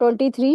23,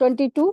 22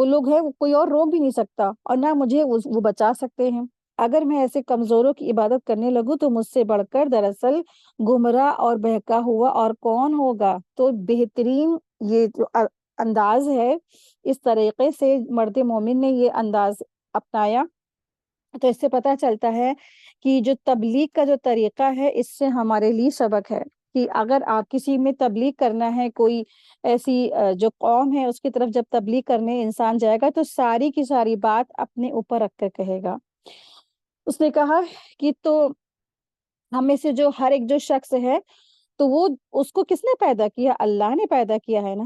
وہ لوگ ہیں وہ کوئی اور روک بھی نہیں سکتا اور نہ مجھے وہ بچا سکتے ہیں۔ اگر میں ایسے کمزوروں کی عبادت کرنے لگوں تو مجھ سے بڑھ کر دراصل گمراہ اور بہکا ہوا اور کون ہوگا۔ تو بہترین یہ جو انداز ہے، اس طریقے سے مرد مومن نے یہ انداز اپنایا۔ تو اس سے پتہ چلتا ہے کہ جو تبلیغ کا جو طریقہ ہے، اس سے ہمارے لیے سبق ہے کہ اگر آپ کسی میں تبلیغ کرنا ہے، کوئی ایسی جو قوم ہے اس کی طرف جب تبلیغ کرنے انسان جائے گا تو ساری کی ساری بات اپنے اوپر رکھ کر کہے گا۔ اس نے کہا کہ تو ہم میں سے جو ہر ایک جو شخص ہے تو وہ اس کو کس نے پیدا کیا؟ اللہ نے پیدا کیا ہے نا۔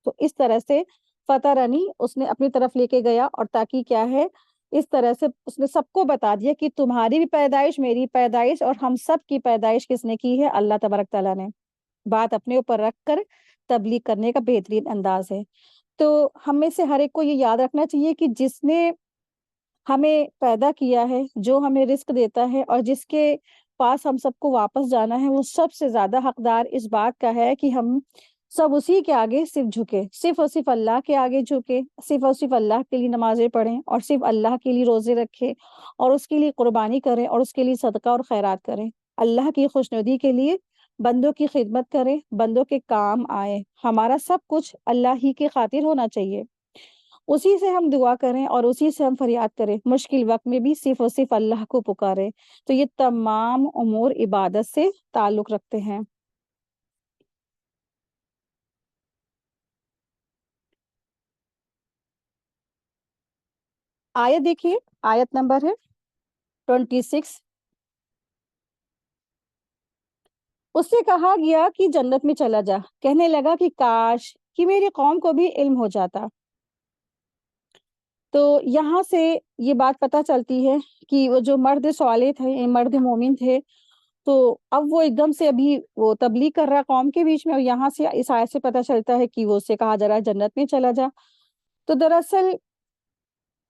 تو اس طرح سے فطرنی اس نے اپنی طرف لے کے گیا، اور تاکہ کیا ہے اس طرح سے اس نے سب کو بتا دیا کہ تمہاری بھی پیدائش، میری پیدائش، اور ہم سب کی پیدائش کس نے کی ہے؟ اللہ تبارک تعالیٰ نے۔ بات اپنے اوپر رکھ کر تبلیغ کرنے کا بہترین انداز ہے۔ تو ہم میں سے ہر ایک کو یہ یاد رکھنا چاہیے کہ جس نے ہمیں پیدا کیا ہے، جو ہمیں رزق دیتا ہے، اور جس کے پاس ہم سب کو واپس جانا ہے، وہ سب سے زیادہ حقدار اس بات کا ہے کہ ہم سب اسی کے آگے صرف جھکے، صرف اور صرف اللہ کے آگے جھکے، صرف اور صرف اللہ کے لیے نمازیں پڑھیں، اور صرف اللہ کے لیے روزے رکھے، اور اس کے لیے قربانی کریں، اور اس کے لیے صدقہ اور خیرات کریں، اللہ کی خوشنودی کے لیے بندوں کی خدمت کریں، بندوں کے کام آئے۔ ہمارا سب کچھ اللہ ہی کے خاطر ہونا چاہیے، اسی سے ہم دعا کریں اور اسی سے ہم فریاد کریں، مشکل وقت میں بھی صرف اور صرف اللہ کو پکاریں۔ تو یہ تمام امور عبادت سے تعلق رکھتے ہیں۔ آیت دیکھیے، آیت نمبر ہے 26۔ اس سے کہا گیا کہ جنت میں چلا جا، کہنے لگا کہ کاش کہ میری قوم کو بھی علم ہو جاتا۔ تو یہاں سے یہ بات پتہ چلتی ہے کہ وہ جو مرد صالح تھے، مرد مومن تھے، تو اب وہ ایک دم سے ابھی وہ تبلیغ کر رہا قوم کے بیچ میں، اور یہاں سے اس آیت سے پتہ چلتا ہے کہ وہ اس سے کہا جا رہا ہے جنت میں چلا جا۔ تو دراصل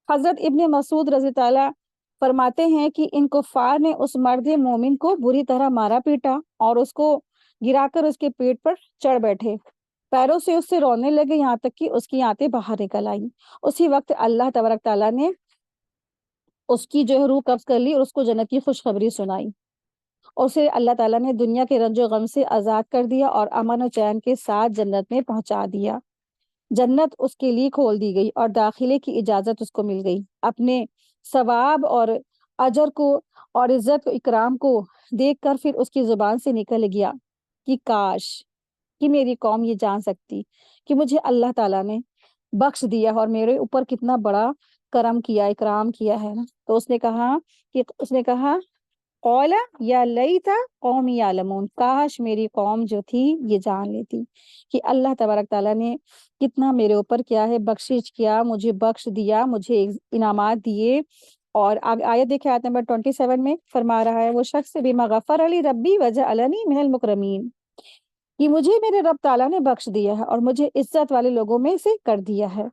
حضرت ابن مسعود رضی تعالیٰ فرماتے ہیں کہ ان کفار نے اس مرد مومن کو بری طرح مارا پیٹا، اور اس کو گرا کر اس کے پیٹ پر چڑھ بیٹھے، پیروں سے اس سے رونے لگے، یہاں تک کہ اس کی آنتیں باہر نکل آئیں۔ اسی وقت اللہ تبارک تعالیٰ نے اس کی جو ہے روح قبض کر لی اور اس کو جنت کی خوشخبری سنائی، اور اسے اللہ تعالیٰ نے دنیا کے رنج و غم سے آزاد کر دیا اور امن و چین کے ساتھ جنت میں پہنچا دیا۔ جنت اس کے لیے کھول دی گئی اور داخلے کی اجازت اس کو مل گئی۔ اپنے ثواب اور اجر کو اور عزت و اکرام کو دیکھ کر پھر اس کی زبان سے نکل گیا کہ کاش کہ میری قوم یہ جان سکتی کہ مجھے اللہ تعالیٰ نے بخش دیا اور میرے اوپر کتنا بڑا کرم کیا، اکرام کیا ہے نا۔ تو اس نے کہا قال یا لیت قومی یعلمون، کاش میری قوم جو تھی یہ جان لیتی کہ اللہ تبارک تعالیٰ نے کتنا میرے اوپر کیا ہے، بخشش کیا، مجھے بخش دیا، مجھے انعامات دیے۔ اور آیت دیکھیں، آیت نمبر 27 میں فرما رہا ہے وہ شخص بما غفر علی ربی وجعلنی من المکرمین، کہ مجھے میرے رب تعالیٰ نے بخش دیا ہے اور مجھے عزت والے لوگوں میں سے کر دیا ہے۔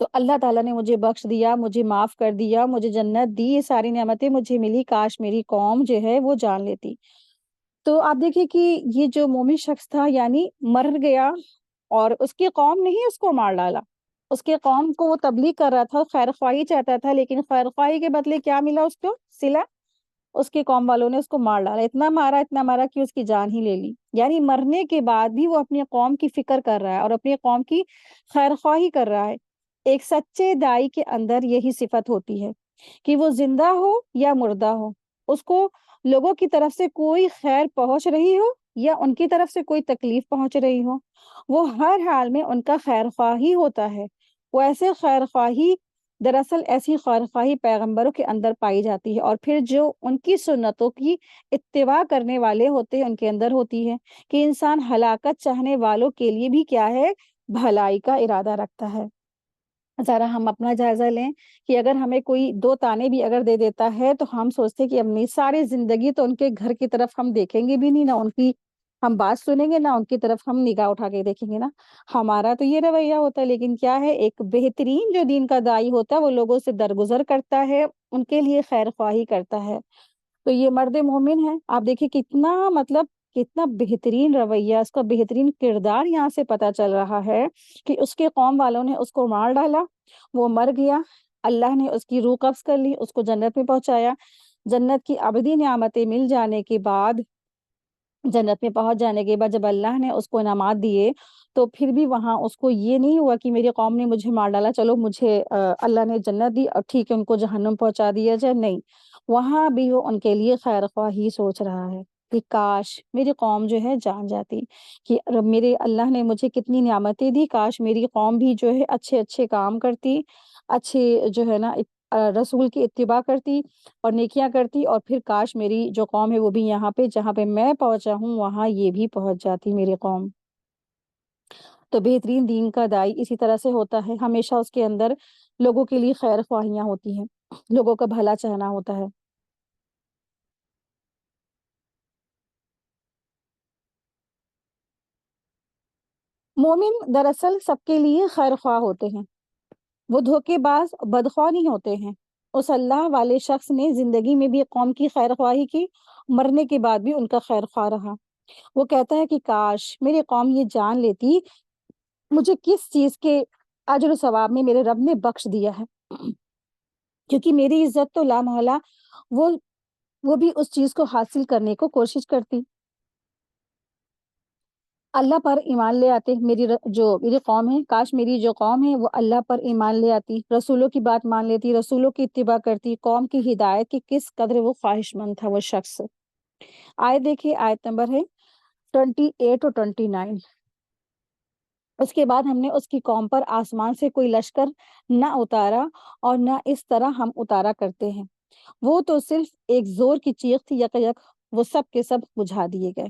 تو اللہ تعالیٰ نے مجھے بخش دیا، مجھے معاف کر دیا، مجھے جنت دی، یہ ساری نعمتیں مجھے ملی، کاش میری قوم جو ہے وہ جان لیتی۔ تو آپ دیکھیے کہ یہ جو مومن شخص تھا یعنی مر گیا، اور اس کی قوم نے ہی اس کو مار ڈالا۔ اس کے قوم کو وہ تبلیغ کر رہا تھا، خیر خواہی چاہتا تھا، لیکن خیر خواہی کے بدلے کیا ملا اس کو؟ صلہ۔ اس کے قوم والوں نے اس کو مار ڈالا، اتنا مارا کہ اس کی جان ہی لے لی۔ یعنی مرنے کے بعد بھی وہ اپنی قوم کی فکر کر رہا ہے اور اپنی قوم کی خیر خواہی کر رہا ہے۔ ایک سچے دائی کے اندر یہی صفت ہوتی ہے کہ وہ زندہ ہو یا مردہ ہو، اس کو لوگوں کی طرف سے کوئی خیر پہنچ رہی ہو یا ان کی طرف سے کوئی تکلیف پہنچ رہی ہو، وہ ہر حال میں ان کا خیر خواہی ہوتا ہے۔ وہ ایسے خیر خواہی دراصل ایسی خیر خواہی پیغمبروں کے اندر پائی جاتی ہے، اور پھر جو ان کی سنتوں کی اتباع کرنے والے ہوتے ہیں ان کے اندر ہوتی ہے کہ انسان ہلاکت چاہنے والوں کے لیے بھی کیا ہے؟ بھلائی کا ارادہ رکھتا ہے۔ ذرا ہم اپنا جائزہ لیں کہ اگر ہمیں کوئی دو تانے بھی اگر دے دیتا ہے تو ہم سوچتے ہیں کہ اپنی ساری زندگی تو ان کے گھر کی طرف ہم دیکھیں گے بھی نہیں، نہ ان کی ہم بات سنیں گے، نہ ان کی طرف ہم نگاہ اٹھا کے دیکھیں گے نا۔ ہمارا تو یہ رویہ ہوتا ہے، لیکن کیا ہے ایک بہترین جو دین کا داعی ہوتا ہے وہ لوگوں سے درگزر کرتا ہے، ان کے لیے خیر خواہی کرتا ہے۔ تو یہ مرد مومن ہے، آپ دیکھیں کتنا مطلب کتنا بہترین رویہ، اس کا بہترین کردار یہاں سے پتہ چل رہا ہے کہ اس کے قوم والوں نے اس کو مار ڈالا، وہ مر گیا، اللہ نے اس کی روح قبض کر لی، اس کو جنت میں پہنچایا، جنت کی ابدی نعمتیں مل جانے کے بعد، جنت میں پہنچ جانے کے بعد جب اللہ نے اس کو انعامات دیے تو پھر بھی وہاں اس کو یہ نہیں ہوا کہ میری قوم نے مجھے مار ڈالا، چلو مجھے اللہ نے جنت دی اور ٹھیک ہے ان کو جہنم پہنچا دیا جائے، نہیں، وہاں بھی وہ ان کے لیے خیر خواہ ہی سوچ رہا ہے کہ کاش میری قوم جو ہے جان جاتی، کہ میرے اللہ نے مجھے کتنی نعمتیں دی، کاش میری قوم بھی جو ہے اچھے اچھے کام کرتی، اچھے جو ہے نا رسول کی اتباع کرتی اور نیکیاں کرتی، اور پھر کاش میری جو قوم ہے وہ بھی یہاں پہ جہاں پہ میں پہنچا ہوں وہاں یہ بھی پہنچ جاتی میری قوم۔ تو بہترین دین کا داعی اسی طرح سے ہوتا ہے، ہمیشہ اس کے اندر لوگوں کے لیے خیر خواہیاں ہوتی ہیں، لوگوں کا بھلا چاہنا ہوتا ہے۔ مومن دراصل سب کے لیے خیر خواہ ہوتے ہیں، وہ دھوکے باز بدخواہ نہیں ہوتے ہیں۔ اس اللہ والے شخص نے زندگی میں بھی قوم کی خیر خواہی کی، مرنے کے بعد بھی ان کا خیر خواہ رہا۔ وہ کہتا ہے کہ کاش میری قوم یہ جان لیتی مجھے کس چیز کے اجر و ثواب میں میرے رب نے بخش دیا ہے، کیونکہ میری عزت تو لامحالہ وہ وہ بھی اس چیز کو حاصل کرنے کو کوشش کرتی، اللہ پر ایمان لے آتے، جو میری قوم ہے، کاش میری جو قوم ہے وہ اللہ پر ایمان لے آتی، رسولوں کی بات مان لیتی، رسولوں کی اتباع کرتی، قوم کی ہدایت کی کس قدر وہ خواہش مند تھا وہ شخص۔ آیت دیکھیے، آیت نمبر ہے 28 اور 29۔ اس کے بعد ہم نے اس کی قوم پر آسمان سے کوئی لشکر نہ اتارا اور نہ اس طرح ہم اتارا کرتے ہیں، وہ تو صرف ایک زور کی چیخ تھی، یک یک وہ سب کے سب بجھا دیے گئے۔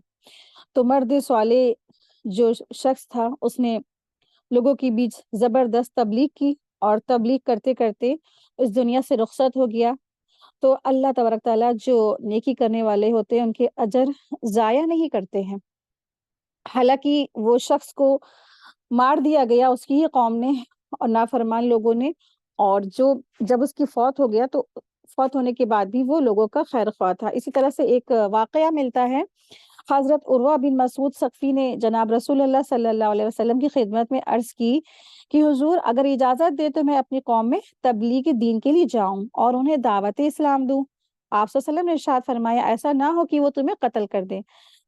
تو مرد صالح جو شخص تھا اس نے لوگوں کے بیچ زبردست تبلیغ کی، اور تبلیغ کرتے کرتے اس دنیا سے رخصت ہو گیا۔ تو اللہ تبارک تعالیٰ جو نیکی کرنے والے ہوتے ہیں ان کے اجر ضائع نہیں کرتے ہیں، حالانکہ وہ شخص کو مار دیا گیا اس کی ہی قوم نے اور نافرمان لوگوں نے، اور جب اس کی فوت ہو گیا تو فوت ہونے کے بعد بھی وہ لوگوں کا خیر خواہ تھا۔ اسی طرح سے ایک واقعہ ملتا ہے، حضرت عروہ بن مسعود ثقفی نے جناب رسول اللہ صلی اللہ علیہ وسلم کی خدمت میں عرض کی کہ حضور اگر اجازت دے تو میں اپنی قوم میں تبلیغ دین کے لیے جاؤں اور انہیں دعوت اسلام دوں۔ آپ صلی اللہ علیہ وسلم نے ارشاد فرمایا ایسا نہ ہو کہ وہ تمہیں قتل کر دیں۔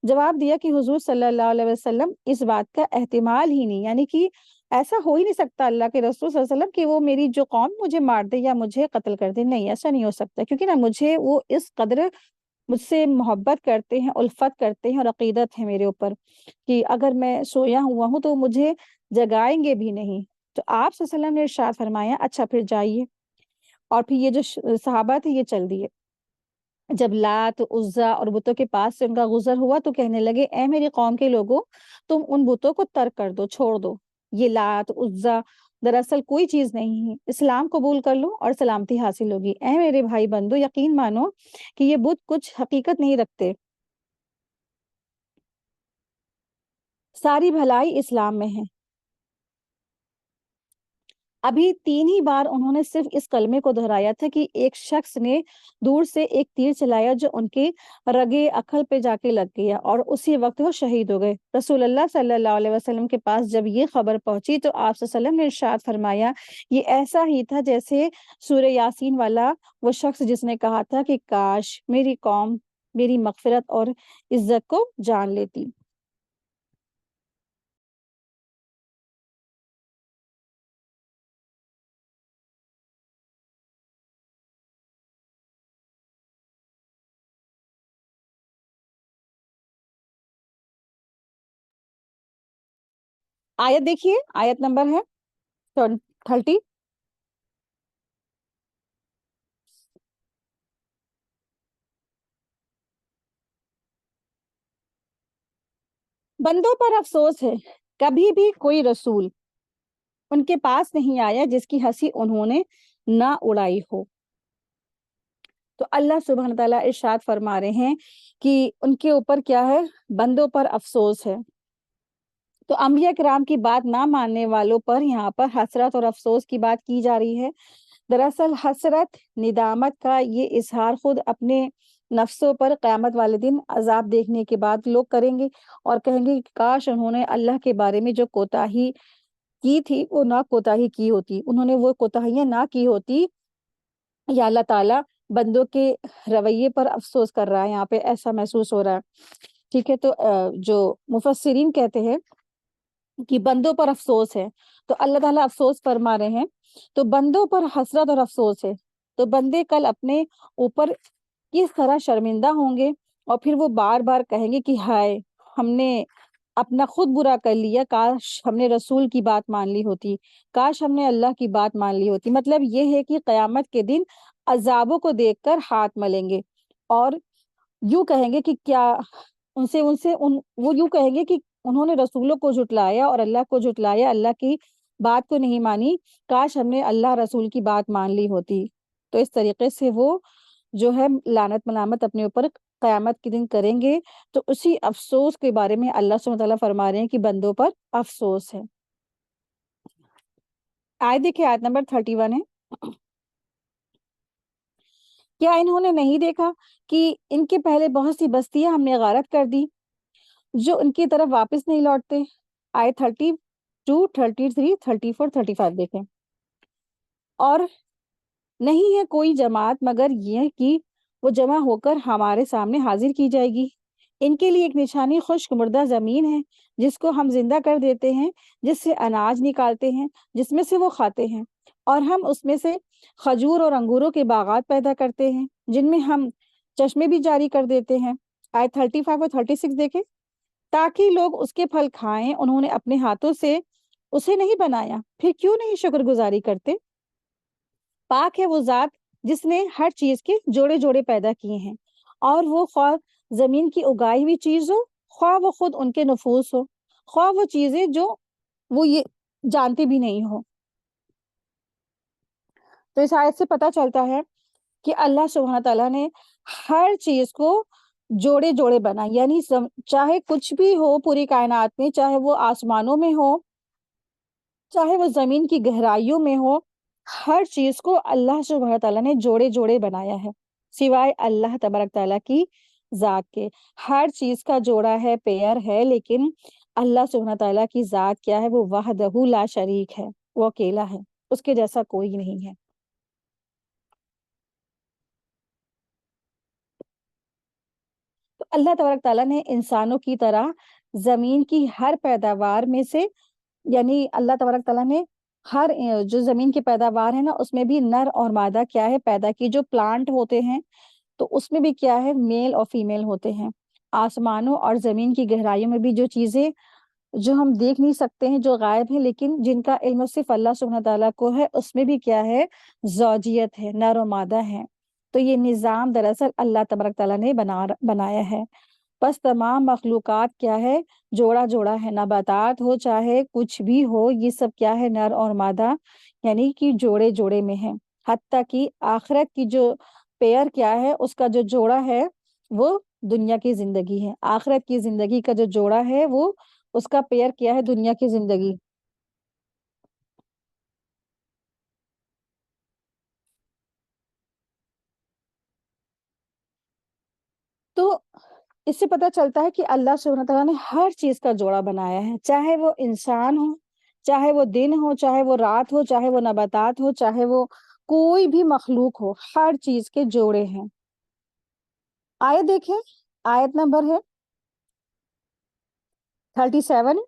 جواب دیا کہ حضور صلی اللہ علیہ وسلم اس بات کا احتمال ہی نہیں، یعنی کہ ایسا ہو ہی نہیں سکتا اللہ کے رسول صلی اللہ علیہ وسلم کہ وہ میری جو قوم مجھے مار دے یا مجھے قتل کر دے، نہیں ایسا نہیں ہو سکتا، کیونکہ نا مجھے وہ اس قدر مجھ سے محبت کرتے ہیں، الفت کرتے ہیں اور عقیدت ہے میرے اوپر کہ اگر میں سویا ہوا ہوں تو مجھے جگائیں گے بھی نہیں۔ تو آپ صلی اللہ علیہ وسلم نے ارشاد فرمایا اچھا پھر جائیے، اور پھر یہ جو صحابہ تھے یہ چل دیے۔ جب لات عزا اور بتوں کے پاس سے ان کا گزر ہوا تو کہنے لگے اے میری قوم کے لوگوں، تم ان بتوں کو ترک کر دو، چھوڑ دو، یہ لات عزا دراصل کوئی چیز نہیں ہے، اسلام قبول کر لو اور سلامتی حاصل ہوگی۔ اے میرے بھائی بندو، یقین مانو کہ یہ بت کچھ حقیقت نہیں رکھتے، ساری بھلائی اسلام میں ہے۔ ابھی 3 ہی بار انہوں نے صرف اس کلمے کو دہرایا تھا کہ ایک شخص نے دور سے ایک تیر چلایا جو ان کے رگے عقل پہ جا کے لگ گیا اور اسی وقت وہ شہید ہو گئے۔ رسول اللہ صلی اللہ علیہ وسلم کے پاس جب یہ خبر پہنچی تو آپ صلی اللہ علیہ وسلم نے ارشاد فرمایا یہ ایسا ہی تھا جیسے سورہ یاسین والا وہ شخص جس نے کہا تھا کہ کاش میری قوم میری مغفرت اور عزت کو جان لیتی۔ آیت دیکھیے، آیت نمبر ہے 30۔ بندوں پر افسوس ہے، کبھی بھی کوئی رسول ان کے پاس نہیں آیا جس کی ہنسی انہوں نے نہ اڑائی ہو۔ تو اللہ سبحانہ تعالیٰ ارشاد فرما رہے ہیں کہ ان کے اوپر کیا ہے، بندوں پر افسوس ہے۔ تو انبیاء کرام کی بات نہ ماننے والوں پر یہاں پر حسرت اور افسوس کی بات کی جا رہی ہے۔ دراصل حسرت ندامت کا یہ اظہار خود اپنے نفسوں پر قیامت والے دن عذاب دیکھنے کے بعد لوگ کریں گے اور کہیں گے کہ کاش انہوں نے اللہ کے بارے میں جو کوتاہی کی تھی وہ نہ کوتاہی کی ہوتی، انہوں نے وہ کوتاہیاں نہ کی ہوتی، یا اللہ تعالیٰ بندوں کے رویے پر افسوس کر رہا ہے، یہاں پہ ایسا محسوس ہو رہا ہے۔ ٹھیک ہے، تو جو مفسرین کہتے ہیں کہ بندوں پر افسوس ہے، تو اللہ تعالیٰ افسوس فرما رہے ہیں، تو بندوں پر حسرت اور افسوس ہے، تو بندے کل اپنے اوپر کس طرح شرمندہ ہوں گے، اور پھر وہ بار بار کہیں گے کہ ہائے ہم نے اپنا خود برا کر لیا، کاش ہم نے رسول کی بات مان لی ہوتی، کاش ہم نے اللہ کی بات مان لی ہوتی۔ مطلب یہ ہے کہ قیامت کے دن عذابوں کو دیکھ کر ہاتھ ملیں گے اور یوں کہیں گے کہ کیا وہ یوں کہیں گے کہ انہوں نے رسولوں کو جھٹلایا اور اللہ کو جھٹلایا، اللہ کی بات کو نہیں مانی، کاش ہم نے اللہ رسول کی بات مان لی ہوتی۔ تو اس طریقے سے وہ جو ہے لعنت ملامت اپنے اوپر قیامت کے دن کریں گے۔ تو اسی افسوس کے بارے میں اللہ سبحانہ وتعالیٰ فرما رہے ہیں کہ بندوں پر افسوس ہے۔ آیت دیکھیں، آیت نمبر 31 ہے، کیا انہوں نے نہیں دیکھا کہ ان کے پہلے بہت سی بستیاں ہم نے غارت کر دی جو ان کی طرف واپس نہیں لوٹتے۔ آیت 32، 33، 34، 35 دیکھیں۔ اور نہیں ہے کوئی جماعت مگر یہ کہ وہ جمع ہو کر ہمارے سامنے حاضر کی جائے گی۔ ان کے لیے ایک نشانی خشک مردہ زمین ہے جس کو ہم زندہ کر دیتے ہیں، جس سے اناج نکالتے ہیں، جس میں سے وہ کھاتے ہیں، اور ہم اس میں سے کھجور اور انگوروں کے باغات پیدا کرتے ہیں جن میں ہم چشمے بھی جاری کر دیتے ہیں۔ آیت 35 اور 36 دیکھیں۔ تاکہ لوگ اس کے پھل کھائیں، انہوں نے اپنے ہاتھوں سے اسے نہیں بنایا، پھر کیوں نہیں شکر گزاری کرتے؟ پاک ہے وہ ذات جس نے ہر چیز کے جوڑے جوڑے پیدا کیے ہیں، اور وہ خواہ زمین کی اگائی ہوئی چیز ہو، خواہ وہ خود ان کے نفوس ہو، خواہ وہ چیزیں جو وہ یہ جانتے بھی نہیں ہو۔ تو اس آیت سے پتہ چلتا ہے کہ اللہ سبحانہ تعالیٰ نے ہر چیز کو جوڑے جوڑے بنا، یعنی چاہے کچھ بھی ہو پوری کائنات میں، چاہے وہ آسمانوں میں ہو، چاہے وہ زمین کی گہرائیوں میں ہو، ہر چیز کو اللہ سبحانہ تعالیٰ نے جوڑے جوڑے بنایا ہے، سوائے اللہ تبارک تعالیٰ کی ذات کے۔ ہر چیز کا جوڑا ہے، پیئر ہے، لیکن اللہ سبحانہ تعالیٰ کی ذات کیا ہے؟ وہ وحدہ لا شریک ہے، وہ اکیلا ہے، اس کے جیسا کوئی نہیں ہے۔ تو اللہ تبارک تعالیٰ نے انسانوں کی طرح زمین کی ہر پیداوار میں سے، یعنی اللہ تبارک تعالیٰ نے ہر جو زمین کی پیداوار ہے نا، اس میں بھی نر اور مادہ کیا ہے پیدا کی۔ جو پلانٹ ہوتے ہیں تو اس میں بھی کیا ہے میل اور فیمیل ہوتے ہیں۔ آسمانوں اور زمین کی گہرائیوں میں بھی جو چیزیں جو ہم دیکھ نہیں سکتے ہیں، جو غائب ہیں، لیکن جن کا علم صرف اللہ سبحانہ تعالیٰ کو ہے، اس میں بھی کیا ہے زوجیت ہے، نر و مادہ ہے۔ تو یہ نظام دراصل اللہ تبارک تعالیٰ نے بنایا ہے۔ بس تمام مخلوقات کیا ہے جوڑا جوڑا ہے، نباتات ہو چاہے کچھ بھی ہو، یہ سب کیا ہے نر اور مادہ، یعنی کہ جوڑے جوڑے میں ہے۔ حتیٰ کہ آخرت کی جو پیئر کیا ہے، اس کا جو جوڑا ہے وہ دنیا کی زندگی ہے۔ آخرت کی زندگی کا جو جوڑا ہے وہ اس کا پیئر کیا ہے؟ دنیا کی زندگی۔ تو اس سے پتہ چلتا ہے کہ اللہ سبحانہ تعالیٰ نے ہر چیز کا جوڑا بنایا ہے، چاہے وہ انسان ہو، چاہے وہ دن ہو، چاہے وہ رات ہو، چاہے وہ نباتات ہو، چاہے وہ کوئی بھی مخلوق ہو، ہر چیز کے جوڑے ہیں۔ آیت دیکھیں، آیت نمبر ہے 37۔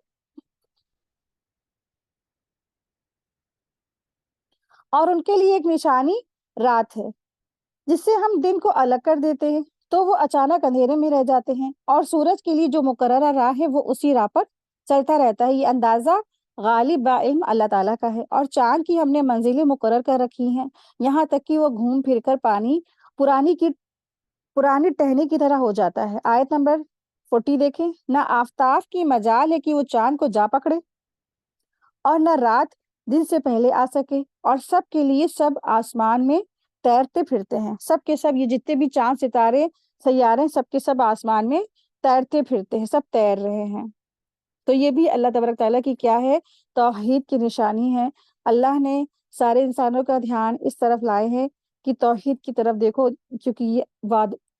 اور ان کے لیے ایک نشانی رات ہے جس سے ہم دن کو الگ کر دیتے ہیں، تو وہ اچانک اندھیرے میں رہ جاتے ہیں، اور سورج کے لیے جو مقررہ راہ ہے وہ اسی راہ پر چلتا رہتا ہے۔ یہ اندازہ غالب با علم اللہ تعالیٰ کا ہے، اور چاند کی ہم نے منزلیں مقرر کر رکھی ہیں، یہاں تک کہ وہ گھوم پھر کر پرانی ٹہنی کی طرح ہو جاتا ہے۔ آیت نمبر 40 دیکھیں۔ نہ آفتاب کی مجال ہے کہ وہ چاند کو جا پکڑے، اور نہ رات دن سے پہلے آ سکے، اور سب کے لیے سب آسمان میں تیرتے پھرتے ہیں۔ سب کے سب یہ جتنے بھی چاند ستارے سیارے سب کے سب آسمان میں تیرتے پھرتے ہیں، سب تیر رہے ہیں۔ تو یہ بھی اللہ تبارک تعالیٰ کی کیا ہے توحید کی نشانی ہے۔ اللہ نے سارے انسانوں کا دھیان اس طرف لائے ہیں کہ توحید کی طرف دیکھو، کیونکہ یہ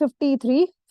53,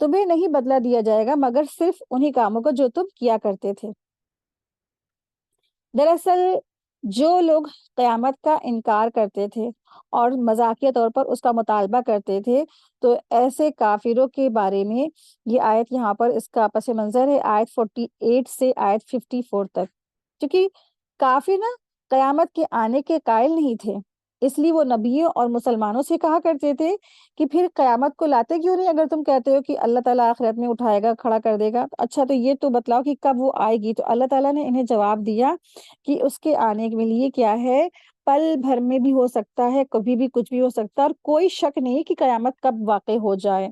تمہیں نہیں بدلہ دیا جائے گا مگر صرف انہی کاموں کو جو تم کیا کرتے تھے۔ دراصل جو لوگ قیامت کا انکار کرتے تھے اور مذاقیہ طور پر اس کا مطالبہ کرتے تھے، تو ایسے کافروں کے بارے میں یہ آیت یہاں پر اس کا پس منظر ہے، آیت 48 سے آیت 54 تک۔ کیونکہ کافر نا قیامت کے آنے کے قائل نہیں تھے، اس لیے وہ نبیوں اور مسلمانوں سے کہا کرتے تھے کہ پھر قیامت کو لاتے کیوں نہیں؟ اگر تم کہتے ہو کہ اللہ تعالیٰ آخرت میں اٹھائے گا، کھڑا کر دے گا، اچھا تو یہ تو بتلاؤ کہ کب وہ آئے گی۔ تو اللہ تعالیٰ نے انہیں جواب دیا کہ اس کے آنے کے لیے کیا ہے، پل بھر میں بھی ہو سکتا ہے، کبھی بھی کچھ بھی ہو سکتا ہے، اور کوئی شک نہیں کہ قیامت کب واقع ہو جائے،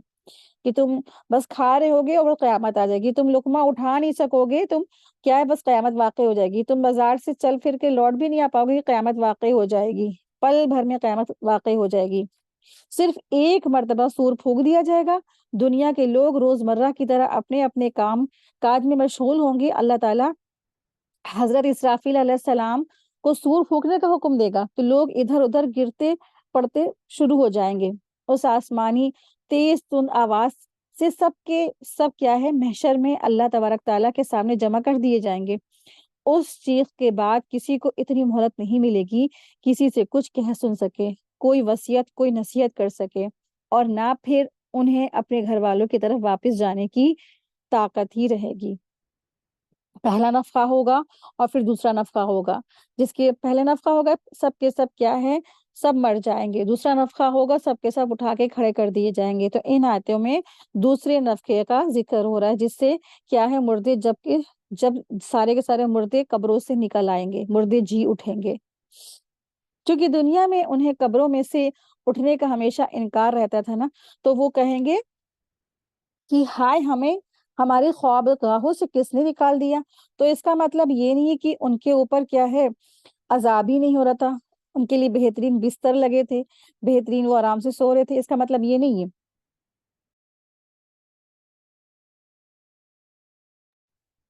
کہ تم بس کھا رہے ہوگے اور قیامت آ جائے گی، تم لقمہ اٹھا نہیں سکو گے، تم کیا ہے بس قیامت واقع ہو جائے گی، تم بازار سے چل پھر کے لوٹ بھی نہیں آ پاؤ گے، قیامت واقع ہو جائے گی، پل بھر میں قیامت واقع ہو جائے گی۔ صرف ایک مرتبہ سور پھونک دیا جائے گا، دنیا کے لوگ روزمرہ کی طرح اپنے اپنے کام کاج میں مشغول ہوں گے۔ اللہ تعالیٰ حضرت اسرافیل علیہ السلام کو سور پھونکنے کا حکم دے گا تو لوگ ادھر ادھر گرتے پڑتے شروع ہو جائیں گے۔ اس آسمانی تیز تند آواز سے سب کے سب کیا ہے محشر میں اللہ تبارک تعالیٰ کے سامنے جمع کر دیے جائیں گے۔ اس چیخ کے بعد کسی کو اتنی مہلت نہیں ملے گی کسی سے کچھ کہہ سن سکے، کوئی وصیت کوئی نصیحت کر سکے، اور نہ پھر انہیں اپنے گھر والوں کی طرف واپس جانے کی طاقت ہی رہے گی۔ پہلا نفخہ ہوگا اور پھر دوسرا نفخہ ہوگا، جس کے پہلے نفخہ ہوگا سب کے سب کیا ہے سب مر جائیں گے، دوسرا نفخہ ہوگا سب کے سب اٹھا کے کھڑے کر دیے جائیں گے۔ تو ان آیتوں میں دوسرے نفخے کا ذکر ہو رہا ہے، جس سے کیا ہے مردے جب سارے کے سارے مردے قبروں سے نکل آئیں گے، مردے جی اٹھیں گے۔ چونکہ دنیا میں انہیں قبروں میں سے اٹھنے کا ہمیشہ انکار رہتا تھا نا، تو وہ کہیں گے کہ ہائے ہمیں ہمارے خواب گاہوں سے کس نے نکال دیا۔ تو اس کا مطلب یہ نہیں ہے کہ ان کے اوپر کیا ہے عذاب ہی نہیں ہو رہا تھا، ان کے لیے بہترین بستر لگے تھے، بہترین وہ آرام سے سو رہے تھے، اس کا مطلب یہ نہیں ہے۔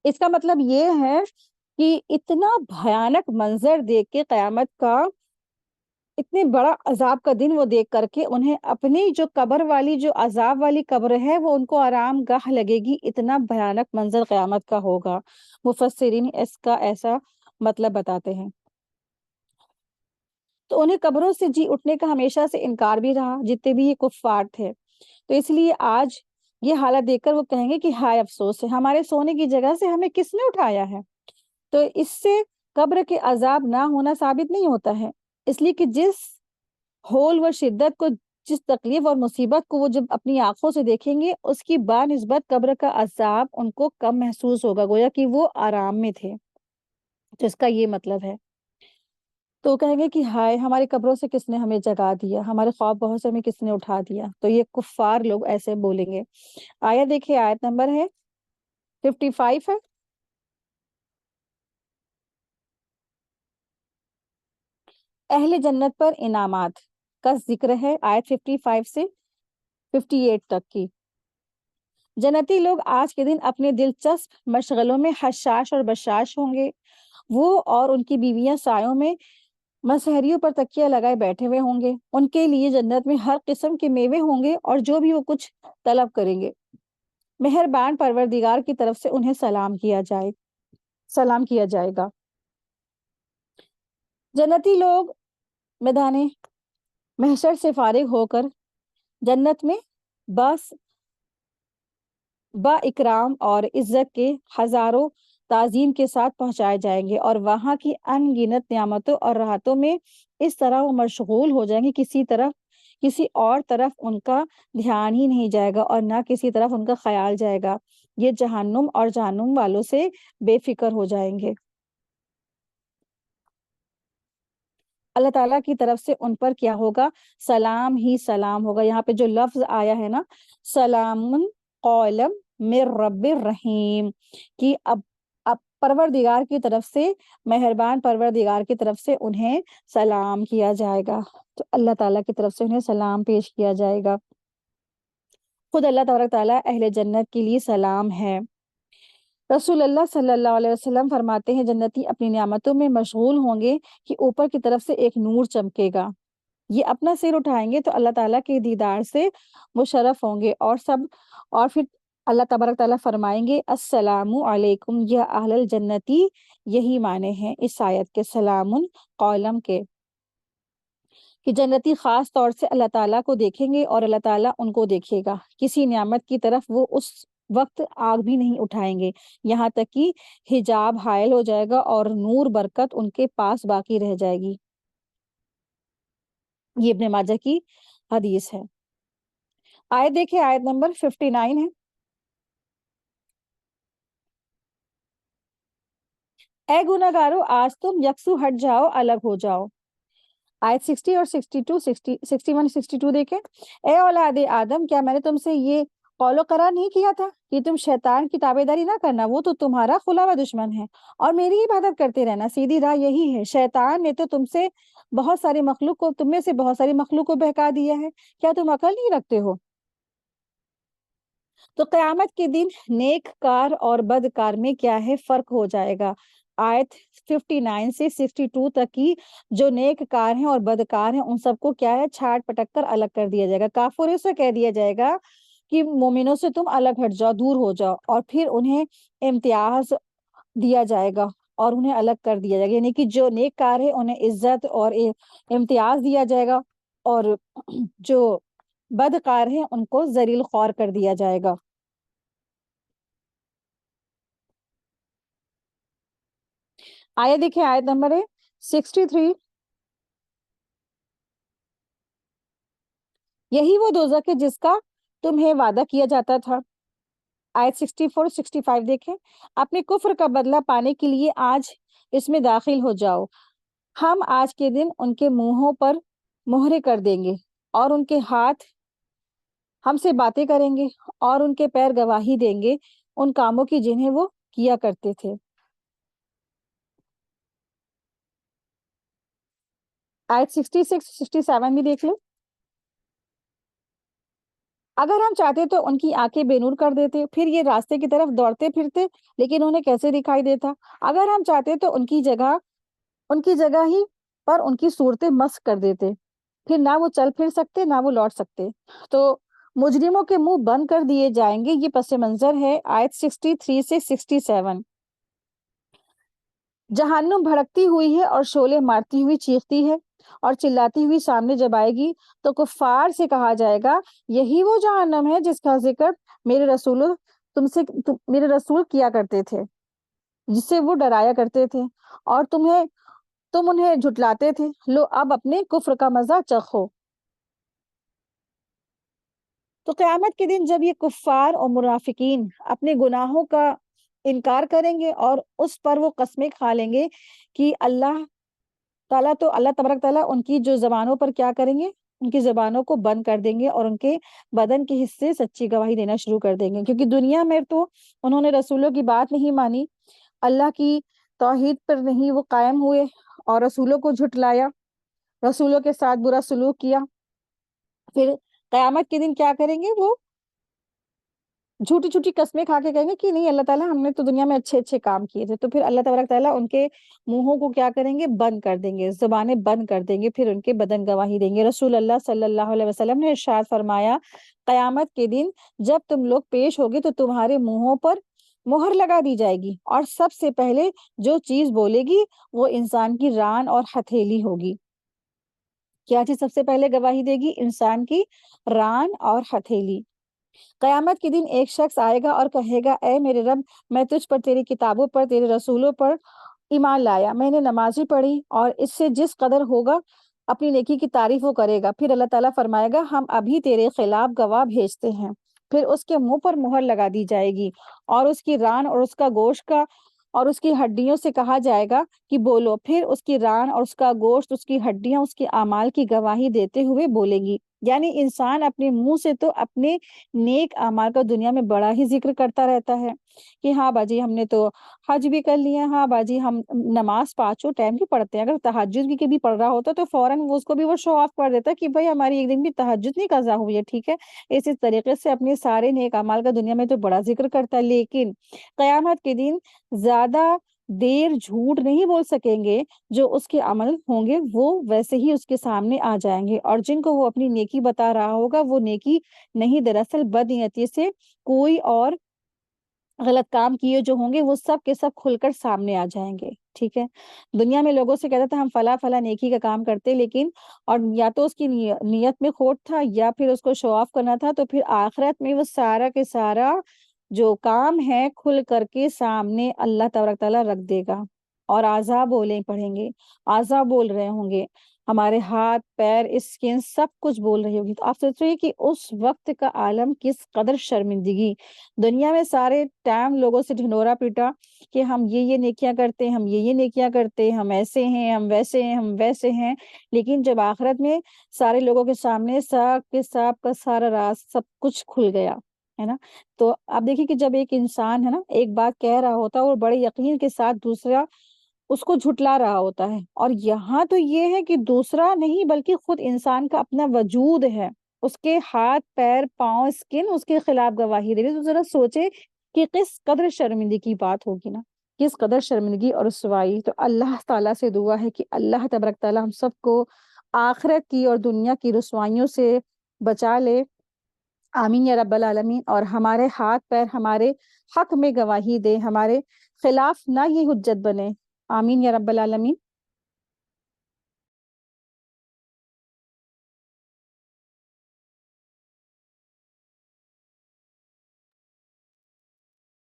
اس کا مطلب یہ ہے کہ اتنا بھیانک منظر دیکھ کے قیامت کا، اتنے بڑا عذاب کا دن وہ دیکھ کر کے انہیں اپنی جو قبر والی جو عذاب والی قبر ہے وہ ان کو آرام گاہ لگے گی، اتنا بھیانک منظر قیامت کا ہوگا۔ مفسرین اس کا ایسا مطلب بتاتے ہیں۔ تو انہیں قبروں سے جی اٹھنے کا ہمیشہ سے انکار بھی رہا، جتنے بھی یہ کفار تھے، تو اس لیے آج یہ حالت دیکھ کر وہ کہیں گے کہ ہائے افسوس ہے، ہمارے سونے کی جگہ سے ہمیں کس نے اٹھایا ہے۔ تو اس سے قبر کے عذاب نہ ہونا ثابت نہیں ہوتا ہے، اس لیے کہ جس ہول و شدت کو، جس تکلیف اور مصیبت کو وہ جب اپنی آنکھوں سے دیکھیں گے، اس کی بانسبت قبر کا عذاب ان کو کم محسوس ہوگا، گویا کہ وہ آرام میں تھے، تو اس کا یہ مطلب ہے۔ تو کہیں گے کہ ہائے ہماری قبروں سے کس نے ہمیں جگا دیا، ہمارے خواب بہت سے ہمیں کس نے اٹھا دیا۔ تو یہ کفار لوگ ایسے بولیں گے۔ آیت دیکھیں، آیت نمبر ہے 55 ہے۔ اہل جنت پر انعامات کا ذکر ہے، آیت 55 سے 58 تک کی۔ جنتی لوگ آج کے دن اپنے دلچسپ مشغلوں میں حشاش اور بشاش ہوں گے، وہ اور ان کی بیویاں سایوں میں مسحریوں پر تکیہ لگائے بیٹھے ہوئے ہوں گے۔ ان کے لیے جنت میں ہر قسم کے میوے ہوں گے اور جو بھی وہ کچھ طلب کریں گے، مہربان پروردگار کی طرف سے انہیں سلام کیا جائے گا۔ جنتی لوگ میدان محشر سے فارغ ہو کر جنت میں بس با اکرام اور عزت کے ہزاروں تعظیم کے ساتھ پہنچائے جائیں گے، اور وہاں کی ان گنت نعمتوں اور راحتوں میں اس طرح وہ مشغول ہو جائیں گے، کسی اور طرف ان کا دھیان ہی نہیں جائے گا اور نہ کسی طرف ان کا خیال جائے گا۔ یہ جہنم اور جہنم والوں سے بے فکر ہو جائیں گے۔ اللہ تعالیٰ کی طرف سے ان پر کیا ہوگا؟ سلام ہی سلام ہوگا۔ یہاں پہ جو لفظ آیا ہے نا، سلام قولا من رب الرحیم، کہ اب پروردگار کی طرف سے، مہربان پروردگار کی طرف سے انہیں سلام کیا جائے گا۔ تو اللہ تعالیٰ کی طرف سے انہیں سلام پیش کیا جائے گا۔ خود اللہ تبارک تعالیٰ اہل جنت کے لیے سلام ہے۔ رسول اللہ صلی اللہ علیہ وسلم فرماتے ہیں جنتی اپنی نعمتوں میں مشغول ہوں گے کہ اوپر کی طرف سے ایک نور چمکے گا، یہ اپنا سر اٹھائیں گے تو اللہ تعالیٰ کے دیدار سے مشرف ہوں گے، اور سب اور پھر اللہ تبارک تعالیٰ فرمائیں گے السلام علیکم یا اہل الجنتی، یہی معنی ہیں اس آیت کے سلام قولم کے، کہ جنتی خاص طور سے اللہ تعالیٰ کو دیکھیں گے اور اللہ تعالیٰ ان کو دیکھے گا، کسی نعمت کی طرف وہ اس وقت آگ بھی نہیں اٹھائیں گے یہاں تک کہ حجاب حائل ہو جائے گا اور نور برکت ان کے پاس باقی رہ جائے گی۔ یہ ابن ماجہ کی حدیث ہے۔ آیت دیکھیں، آیت نمبر 59 ہے، اے گناہگارو آج تم یکسو ہٹ جاؤ، الگ ہو جاؤ۔ آیت 60 اور 61 62 دیکھیں، اے اولاد آدم، کیا میں نے تم سے یہ قول و قرار نہیں کیا تھا کہ تم شیطان کی تابعداری نہ کرنا، وہ تو تمہارا کھلا ہوا دشمن ہے، اور میری ہی عبادت کرتے رہنا، سیدھی راہ یہی ہے۔ شیطان نے تو تم میں سے بہت ساری مخلوق کو بہکا دیا ہے، کیا تم عقل نہیں رکھتے ہو؟ تو قیامت کے دن نیک کار اور بدکار میں کیا ہے فرق ہو جائے گا۔ آیت 59 سے 62 تک کی جو نیک کار ہیں اور بدکار ہیں ان سب کو کیا ہے چھاٹ پٹک کر الگ کر دیا جائے گا۔ کافروں سے کہہ دیا جائے گا کہ مومنوں سے تم الگ ہٹ جاؤ، دور ہو جاؤ، اور پھر انہیں امتیاز دیا جائے گا اور انہیں الگ کر دیا جائے گا، یعنی کہ جو نیک کار ہے انہیں عزت اور امتیاز دیا جائے گا، اور جو بدکار ہیں ان کو ذلیل خوار کر دیا جائے گا۔ آیت دیکھیں، آیت نمبر ہے 63، یہی وہ دوزخ ہے جس کا تمہیں وعدہ کیا جاتا تھا۔ آیت 64 65 دیکھیں، اپنے کفر کا بدلہ پانے کے لیے آج اس میں داخل ہو جاؤ، ہم آج کے دن ان کے منہوں پر مہرے کر دیں گے اور ان کے ہاتھ ہم سے باتیں کریں گے اور ان کے پیر گواہی دیں گے ان کاموں کی جنہیں وہ کیا کرتے تھے۔ آیت 66 67 بھی دیکھ لو، اگر ہم چاہتے تو ان کی آنکھیں بے نور کر دیتے، پھر یہ راستے کی طرف دوڑتے پھرتے، لیکن انہیں کیسے دکھائی دیتا؟ اگر ہم چاہتے تو ان کی جگہ ہی پر ان کی صورتیں مسخ کر دیتے، پھر نہ وہ چل پھر سکتے نہ وہ لوٹ سکتے، تو مجرموں کے منہ بند کر دیے جائیں گے۔ یہ پس منظر ہے آیت 63 سے 67۔ جہنم بھڑکتی ہوئی ہے اور شعلے مارتی ہوئی چیختی ہے اور چلاتی ہوئی سامنے جب آئے گی تو کفار سے کہا جائے گا یہی وہ جہنم ہے جس کا ذکر میرے رسول کیا کرتے تھے، جس سے وہ ڈرایا کرتے تھے، اور تم انہیں جھٹلاتے تھے، لو اب اپنے کفر کا مزہ چکھو۔ تو قیامت کے دن جب یہ کفار اور منافقین اپنے گناہوں کا انکار کریں گے اور اس پر وہ قسمیں کھا لیں گے کہ اللہ تبارک تعالیٰ ان کی جو زبانوں پر کیا کریں گے، ان کی زبانوں کو بند کر دیں گے اور ان کے بدن کے حصے سچی گواہی دینا شروع کر دیں گے، کیونکہ دنیا میں تو انہوں نے رسولوں کی بات نہیں مانی، اللہ کی توحید پر نہیں وہ قائم ہوئے اور رسولوں کو جھٹلایا، رسولوں کے ساتھ برا سلوک کیا۔ پھر قیامت کے دن کیا کریں گے؟ وہ جھوٹی جھوٹی قسمیں کھا کے کہیں گے کہ نہیں اللہ تعالیٰ ہم نے تو دنیا میں اچھے اچھے کام کیے تھے، تو پھر اللہ تبارک تعالیٰ ان کے منہوں کو کیا کریں گے؟ بند کر دیں گے، زبانیں بند کر دیں گے، پھر ان کے بدن گواہی دیں گے۔ رسول اللہ صلی اللہ علیہ وسلم نے ارشاد فرمایا قیامت کے دن جب تم لوگ پیش ہوگے تو تمہارے منہوں پر مہر لگا دی جائے گی، اور سب سے پہلے جو چیز بولے گی وہ انسان کی ران اور ہتھیلی ہوگی۔ کیا چیز سب سے پہلے گواہی دے گی؟ انسان کی ران اور ہتھیلی۔ قیامت کے دن ایک شخص آئے گا اور کہے گا اے میرے رب، میں تجھ پر، تیری کتابوں پر، تیرے رسولوں پر ایمان لایا، میں نے نمازی پڑھی، اور اس سے جس قدر ہوگا اپنی نیکی کی تعریف وہ کرے گا۔ پھر اللہ تعالیٰ فرمائے گا ہم ابھی تیرے خلاف گواہ بھیجتے ہیں، پھر اس کے منہ پر مہر لگا دی جائے گی اور اس کی ران اور اس کا گوشت اور اس کی ہڈیوں سے کہا جائے گا کہ بولو، پھر اس کی ران اور اس کا گوشت، اس کی ہڈیاں اس کے اعمال کی گواہی دیتے ہوئے بولیں گی۔ یعنی انسان اپنے منہ سے تو اپنے نیک اعمال کا دنیا میں بڑا ہی ذکر کرتا رہتا ہے کہ ہاں باجی ہم نے تو حج بھی کر لیا، ہاں باجی ہم نماز پانچوں ٹائم کی پڑھتے ہیں، اگر تہجد بھی پڑھ رہا ہوتا تو فوراً اس کو بھی وہ شو آف کر دیتا کہ بھائی ہماری ایک دن بھی تہجد نہیں قضا ہوئی ہے، ٹھیک ہے۔ اسی طریقے سے اپنے سارے نیک اعمال کا دنیا میں تو بڑا ذکر کرتا ہے، لیکن قیامت کے دن زیادہ دیر جھوٹ نہیں بول سکیں گے، جو اس کے عمل ہوں گے وہ ویسے ہی اس کے سامنے آ جائیں گے، اور جن کو وہ اپنی نیکی بتا رہا ہوگا وہ نیکی نہیں، دراصل بدنیتی سے کوئی اور غلط کام کیے جو ہوں گے وہ سب کے سب کھل کر سامنے آ جائیں گے، ٹھیک ہے۔ دنیا میں لوگوں سے کہتا تھا ہم فلاں فلاں نیکی کا کام کرتے، لیکن اور یا تو اس کی نیت میں کھوٹ تھا یا پھر اس کو شو آف کرنا تھا، تو پھر آخرت میں وہ سارا کے سارا جو کام ہے کھل کر کے سامنے اللہ تبارک تعالیٰ رکھ دے گا، اور عذاب بولیں پڑھیں گے، عذاب بول رہے ہوں گے، ہمارے ہاتھ پیر اسکن سب کچھ بول رہی ہوگی۔ تو آپ سوچ رہے ہیں کہ اس وقت کا عالم کس قدر شرمندگی۔ دنیا میں سارے ٹائم لوگوں سے ڈھنڈورا پیٹا کہ ہم یہ نیکیاں کرتے، ہم یہ نیکیاں کرتے، ہم ایسے ہیں، ہم ویسے ہیں، ہم ویسے ہیں، لیکن جب آخرت میں سارے لوگوں کے سامنے سب کے سب کا سارا راز سب کچھ کھل گیا ہے نا، تو آپ دیکھیں کہ جب ایک انسان ہے نا ایک بات کہہ رہا ہوتا ہے اور بڑے یقین کے ساتھ دوسرا اس کو جھٹلا رہا ہوتا ہے، اور یہاں تو یہ ہے کہ دوسرا نہیں بلکہ خود انسان کا اپنا وجود ہے، اس کے ہاتھ پیر پاؤں اسکن اس کے خلاف گواہی دے رہی ہے۔ تو ذرا سوچے کہ کس قدر شرمندگی کی بات ہوگی نا، کس قدر شرمندگی اور رسوائی۔ تو اللہ تعالیٰ سے دعا ہے کہ اللہ تبارک تعالیٰ ہم سب کو آخرت کی اور دنیا کی رسوائیوں سے بچا لے، آمین یا رب العالمین، اور ہمارے ہاتھ پیر ہمارے حق میں گواہی دے، ہمارے خلاف نہ یہ حجت بنے، آمین یا رب العالمین۔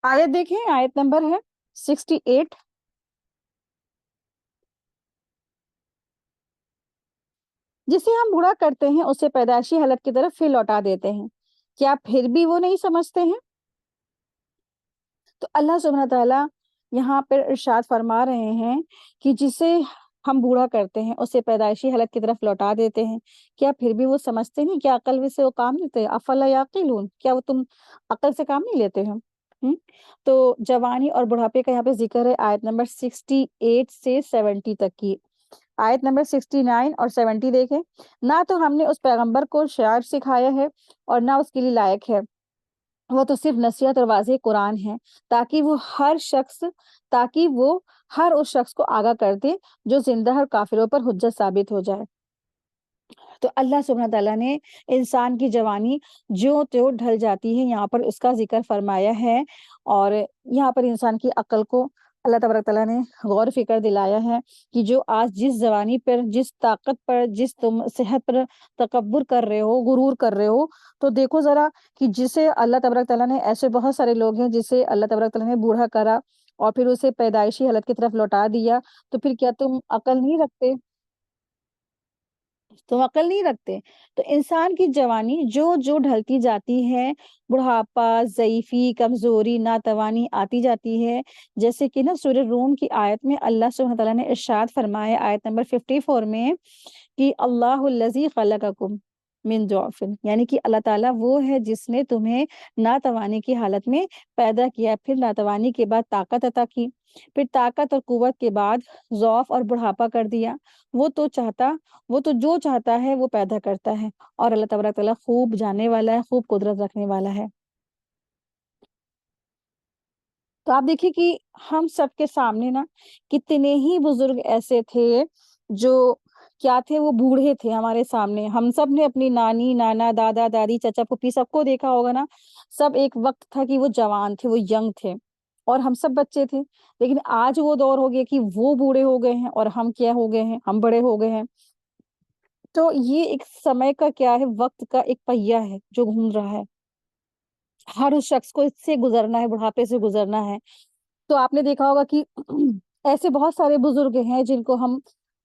آیت دیکھیں، آیت نمبر ہے 68۔ جسے ہم بوڑھا کرتے ہیں اسے پیدائشی حالت کی طرف پھر لوٹا دیتے ہیں، کیا پھر بھی وہ نہیں سمجھتے ہیں؟ تو اللہ سبحانہ تعالیٰ یہاں پر ارشاد فرما رہے ہیں کہ جسے ہم بوڑھا کرتے ہیں اسے پیدائشی حالت کی طرف لوٹا دیتے ہیں، کیا پھر بھی وہ سمجھتے نہیں؟ کیا عقل سے وہ کام لیتے؟ افلا یعقلون، کیا وہ تم عقل سے کام نہیں لیتے ہیں؟ تو جوانی اور بڑھاپے کا یہاں پہ ذکر ہے آیت نمبر 68 سے 70 تک کی۔ آیت نمبر 69 اور 70 دیکھیں، نہ تو ہم نے اس پیغمبر کو شعر سکھایا ہے اور نہ اس کے لیے لائق ہے، وہ تو صرف نصیحت اور واضح قرآن ہے، تاکہ وہ ہر اس شخص کو آگاہ کر دے جو زندہ اور کافروں پر حجت ثابت ہو جائے۔ تو اللہ سبحانہ تعالیٰ نے انسان کی جوانی جو تیو ڈھل جاتی ہے یہاں پر اس کا ذکر فرمایا ہے، اور یہاں پر انسان کی عقل کو اللہ تبارک تعالیٰ نے غور فکر دلایا ہے کہ جو آج جس جوانی پر، جس طاقت پر، جس تم صحت پر تکبر کر رہے ہو، غرور کر رہے ہو، تو دیکھو ذرا کہ جسے اللہ تبارک تعالیٰ نے، ایسے بہت سارے لوگ ہیں جسے اللہ تبارک تعالیٰ نے بوڑھا کرا اور پھر اسے پیدائشی حالت کی طرف لوٹا دیا، تو پھر کیا تم عقل نہیں رکھتے؟ تم عقل نہیں رکھتے؟ تو انسان کی جوانی جو جو ڈھلتی جاتی ہے، بڑھاپا، ضعیفی، کمزوری، ناتوانی آتی جاتی ہے، جیسے کہ نا سورہ روم کی آیت میں اللہ سبحانہ تعالیٰ نے ارشاد فرمایا آیت نمبر 54 میں کہ اللہ الذی خلقکم من ضعف، یعنی کہ اللہ تعالیٰ وہ ہے جس نے تمہیں ناتوانی کی حالت میں پیدا کیا، پھر ناتوانی کے بعد طاقت عطا کی، پھر طاقت اور قوت کے بعد ضعف اور بڑھاپا کر دیا۔ وہ تو جو چاہتا ہے وہ پیدا کرتا ہے، اور اللہ تبارک تعالیٰ خوب جاننے والا ہے، خوب قدرت رکھنے والا ہے۔ تو آپ دیکھیے کہ ہم سب کے سامنے نا کتنے ہی بزرگ ایسے تھے جو کیا تھے، وہ بوڑھے تھے ہمارے سامنے۔ ہم سب نے اپنی نانی، نانا، دادا، دادی، چچا، پھوپھی سب کو دیکھا ہوگا نا، سب ایک وقت تھا کہ وہ جوان تھے، وہ ینگ تھے، اور ہم سب بچے تھے، لیکن آج وہ دور ہو گیا کہ وہ بوڑھے ہو گئے ہیں اور ہم کیا ہو گئے ہیں، ہم بڑے ہو گئے ہیں۔ تو یہ ایک سمے کا کیا ہے، وقت کا ایک پہیہ ہے جو گھوم رہا ہے، ہر اس شخص کو اس سے گزرنا ہے، بڑھاپے سے گزرنا ہے۔ تو آپ نے دیکھا ہوگا کہ ایسے بہت سارے بزرگ ہیں جن کو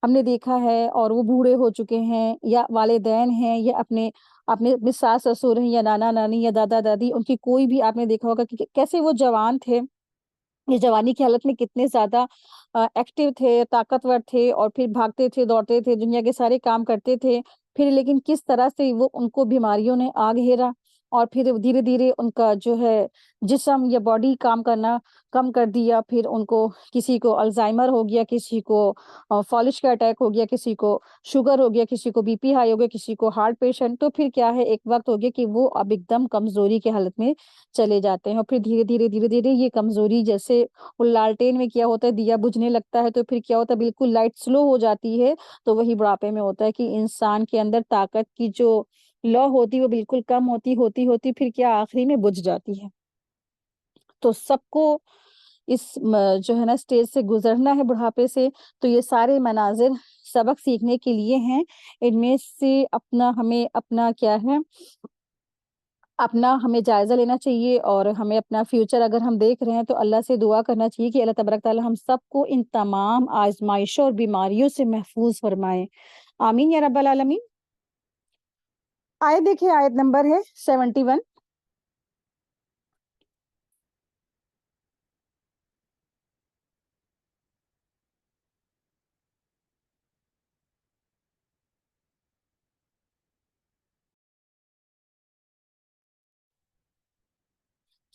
ہم نے دیکھا ہے اور وہ بوڑھے ہو چکے ہیں، یا والدین ہیں، یا اپنے اپنے ساس سسر ہیں، یا نانا نانی، یا دادا دادی، ان کی کوئی بھی آپ نے دیکھا ہوگا کہ کیسے وہ جوان تھے، یہ جوانی کی حالت میں کتنے زیادہ ایکٹیو تھے، طاقتور تھے، اور پھر بھاگتے تھے، دوڑتے تھے، دنیا کے سارے کام کرتے تھے، پھر لیکن کس طرح سے وہ ان کو بیماریوں نے آ گھیرا، اور پھر دھیرے دھیرے ان کا جو ہے جسم یا باڈی کام کرنا کم کر دیا، پھر ان کو کسی کو الزائمر ہو گیا، کسی کو فالش کا اٹیک ہو گیا، کسی کو شوگر ہو گیا، کسی کو بی پی ہائی ہو گیا، کسی کو ہارٹ پیشنٹ، تو پھر کیا ہے ایک وقت ہو گیا کہ وہ اب ایک دم کمزوری کے حالت میں چلے جاتے ہیں، اور پھر دھیرے دھیرے یہ کمزوری جیسے وہ لالٹین میں کیا ہوتا ہے دیا بجھنے لگتا ہے، تو پھر کیا ہوتا ہے بالکل لائٹ سلو ہو جاتی ہے، تو وہی بڑھاپے میں ہوتا ہے کہ انسان کے اندر طاقت کی جو لو ہوتی وہ بالکل کم ہوتی پھر کیا آخری میں بجھ جاتی ہے۔ تو سب کو اس جو ہے نا اسٹیج سے گزرنا ہے بڑھاپے سے، تو یہ سارے مناظر سبق سیکھنے کے لیے ہیں، ان میں سے ہمیں اپنا کیا ہے اپنا ہمیں جائزہ لینا چاہیے، اور ہمیں اپنا فیوچر اگر ہم دیکھ رہے ہیں تو اللہ سے دعا کرنا چاہیے کہ اللہ تبارک تعالیٰ ہم سب کو ان تمام آزمائشوں اور بیماریوں سے محفوظ فرمائے، آمین یا رب العالمین۔ آیت دیکھیں، آیت نمبر ہے 71۔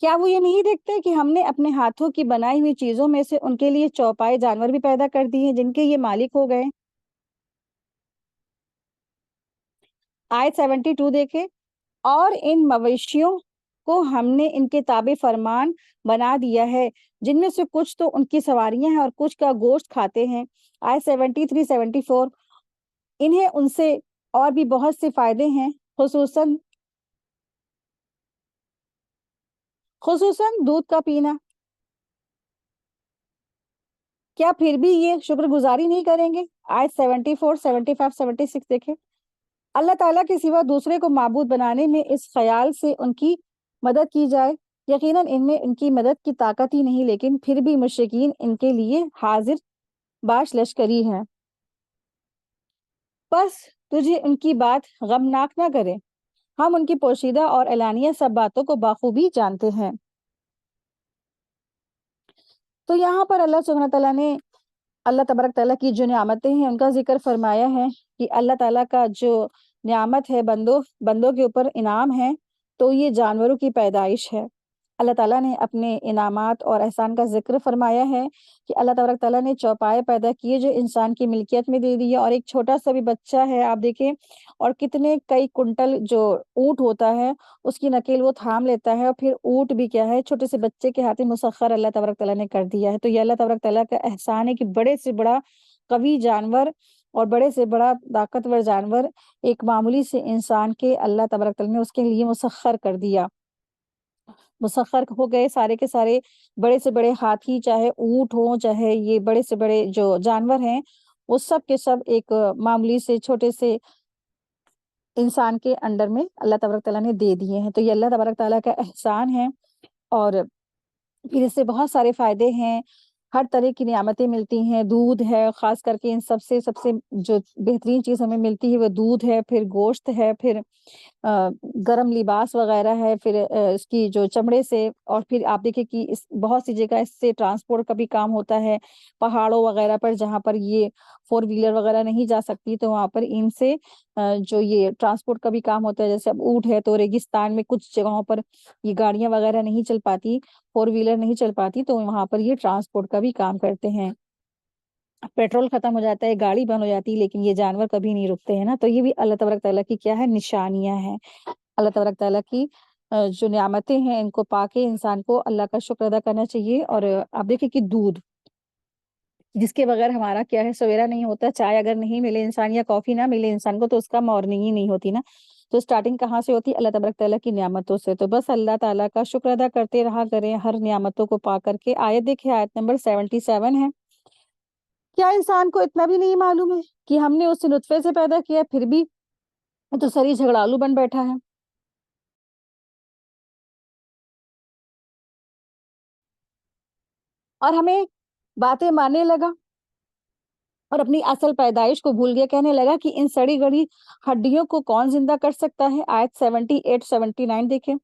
کیا وہ یہ نہیں دیکھتے کہ ہم نے اپنے ہاتھوں کی بنائی ہوئی چیزوں میں سے ان کے لیے چوپائے جانور بھی پیدا کر دیے ہیں جن کے یہ مالک ہو گئے؟ آیت 72 دیکھیں، اور ان مویشیوں کو ہم نے ان کے تابع فرمان بنا دیا ہے، جن میں سے کچھ تو ان کی سواریاں ہیں اور کچھ کا گوشت کھاتے ہیں۔ آیت 73 74، انہیں ان سے اور بھی بہت سے فائدے ہیں، خصوصاً دودھ کا پینا۔ کیا پھر بھی یہ شکر گزاری نہیں کریں گے؟ آیت 74 75 76 دیکھیں، اللہ تعالیٰ کے سوا دوسرے کو معبود بنانے میں اس خیال سے ان کی مدد کی جائے، یقیناً ان میں ان کی مدد کی طاقت ہی نہیں، لیکن پھر بھی مشرکین ان کے لیے حاضر باش لشکری ہیں۔ بس تجھے ان کی بات غمناک نہ کرے، ہم ان کی پوشیدہ اور اعلانیہ سب باتوں کو بخوبی جانتے ہیں۔ تو یہاں پر اللہ سبحانہ تعالیٰ نے اللہ تبارک تعالیٰ کی جو نعمتیں ہیں ان کا ذکر فرمایا ہے کہ اللہ تعالیٰ کا جو نعمت ہے بندوں کے اوپر انعام ہے، تو یہ جانوروں کی پیدائش ہے۔ اللہ تعالیٰ نے اپنے انعامات اور احسان کا ذکر فرمایا ہے کہ اللہ تبارک تعالیٰ نے چوپائے پیدا کیے جو انسان کی ملکیت میں دے دیے، اور ایک چھوٹا سا بھی بچہ ہے آپ دیکھیں، اور کتنے کئی کنٹل جو اونٹ ہوتا ہے اس کی نکیل وہ تھام لیتا ہے، اور پھر اونٹ بھی کیا ہے چھوٹے سے بچے کے ہاتھ میں مسخر اللہ تبارک تعالیٰ نے کر دیا ہے۔ تو یہ اللہ تبارک تعالیٰ کا احسان ہے کہ بڑے سے بڑا قوی جانور اور بڑے سے بڑا طاقتور جانور ایک معمولی سے انسان کے اللہ تبارک تعالیٰ نے اس کے لیے مسخر کر دیا، مسخر ہو گئے سارے کے سارے، بڑے سے بڑے ہاتھی چاہے اونٹ ہوں چاہے یہ بڑے سے بڑے جو جانور ہیں وہ سب کے سب ایک معمولی سے چھوٹے سے انسان کے انڈر میں اللہ تبارک تعالیٰ نے دے دیے ہیں۔ تو یہ اللہ تبارک تعالیٰ کا احسان ہے، اور پھر اس سے بہت سارے فائدے ہیں، ہر طرح کی نعمتیں ملتی ہیں، دودھ ہے خاص کر کے ان سب سے جو بہترین چیز ہمیں ملتی ہے وہ دودھ ہے، پھر گوشت ہے، پھر گرم لباس وغیرہ ہے، پھر اس کی جو چمڑے سے، اور پھر آپ دیکھیں کہ بہت سی جگہ اس سے ٹرانسپورٹ کا بھی کام ہوتا ہے، پہاڑوں وغیرہ پر جہاں پر یہ 4 ویلر وغیرہ نہیں جا سکتی تو وہاں پر ان سے جو یہ ٹرانسپورٹ کا بھی کام ہوتا ہے، جیسے اب اونٹ ہے تو ریگستان میں کچھ جگہوں پر یہ گاڑیاں وغیرہ نہیں چل پاتی، 4 ویلر نہیں چل پاتی، تو وہاں پر یہ ٹرانسپورٹ کا بھی کام کرتے ہیں۔ پیٹرول ختم ہو جاتا ہے، گاڑی بند ہو جاتی ہے، لیکن یہ جانور کبھی نہیں رکتے ہیں نا، تو یہ بھی اللہ تبارک تعالیٰ کی کیا ہے نشانیاں ہیں۔ اللہ تبارک تعالیٰ کی جو نعمتیں ہیں ان کو پا کے انسان کو اللہ کا شکر ادا کرنا چاہیے۔ اور آپ دیکھیں کہ دودھ جس کے بغیر ہمارا کیا ہے سویرا نہیں ہوتا، چائے اگر نہیں ملے انسان یا کافی نہ ملے انسان کو تو اس کا مارننگ ہی نہیں ہوتی نا، تو سٹارٹنگ کہاں سے ہوتی ہے؟ اللہ تبارک تعالیٰ کی نعمتوں سے۔ تو بس اللہ تعالیٰ کا شکر ادا کرتے رہا کریں ہر نعمتوں کو پا کر کے۔ آیت دیکھیں، آیت نمبر 77 ہے، کیا انسان کو اتنا بھی نہیں معلوم ہے کہ ہم نے اسے نطفے سے پیدا کیا پھر بھی تو سری جھگڑالو بن بیٹھا ہے؟ اور ہمیں باتیں ماننے لگا اور اپنی اصل پیدائش کو بھول گیا، کہنے لگا کہ ان سڑی گڑی ہڈیوں کو کون زندہ کر سکتا ہے؟ آیت 78 79 دیکھیں،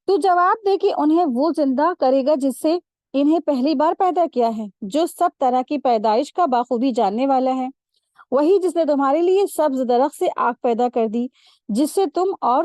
تو جواب دے کہ انہیں وہ زندہ کرے گا جس سے انہیں پہلی بار پیدا کیا ہے، جو سب طرح کی پیدائش کا بخوبی جاننے والا ہے، وہی جس نے تمہارے لیے سبز درخت سے آگ پیدا کر دی، جس سے تم اور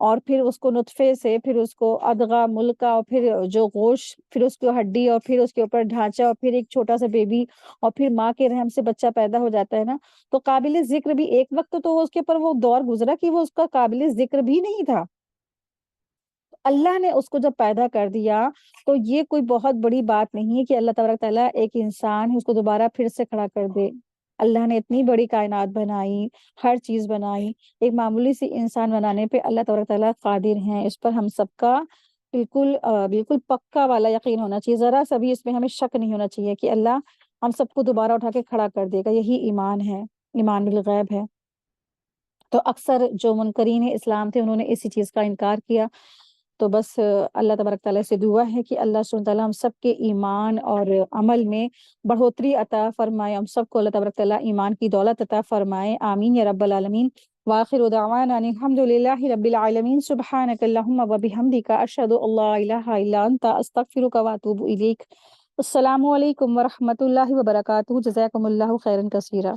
اور پھر اس کو نطفے سے، پھر اس کو ادغا ملکا، اور پھر جو گوشت، پھر اس کو ہڈی، اور پھر اس کے اوپر ڈھانچہ، اور پھر ایک چھوٹا سا بیبی، اور پھر ماں کے رحم سے بچہ پیدا ہو جاتا ہے نا، تو قابل ذکر بھی ایک وقت تو اس کے اوپر وہ دور گزرا کہ وہ اس کا قابل ذکر بھی نہیں تھا. اللہ نے اس کو جب پیدا کر دیا تو یہ کوئی بہت بڑی بات نہیں ہے کہ اللہ تبارک تعالیٰ ایک انسان ہے اس کو دوبارہ پھر سے کھڑا کر دے. اللہ نے اتنی بڑی کائنات بنائی، ہر چیز بنائی، ایک معمولی سی انسان بنانے پہ اللہ تبارک تعالیٰ قادر ہیں. اس پر ہم سب کا بالکل پکا والا یقین ہونا چاہیے. ذرا سا بھی اس میں ہمیں شک نہیں ہونا چاہیے کہ اللہ ہم سب کو دوبارہ اٹھا کے کھڑا کر دے گا. یہی ایمان ہے، ایمان بالغیب ہے. تو اکثر جو منکرین اسلام تھے انہوں نے اسی چیز کا انکار کیا. تو بس اللہ تبارک تعالیٰ سے دعا ہے کہ اللہ سبحانہ تعالیٰ ہم سب کے ایمان اور عمل میں بڑھوتری عطا فرمائے، ہم سب کو اللہ تبارک تعالیٰ ایمان کی دولت عطا فرمائے. آمین یا رب العالمین. وآخر دعوانا ان الحمد للہ رب العالمین. سبحانک اللہم و بحمدک، اشہد ان لا الہ الا انت، استغفرک و اتوب الیک. السلام علیکم ورحمۃ اللہ وبرکاتہ. جزاکم اللہ خیرا کثیرا.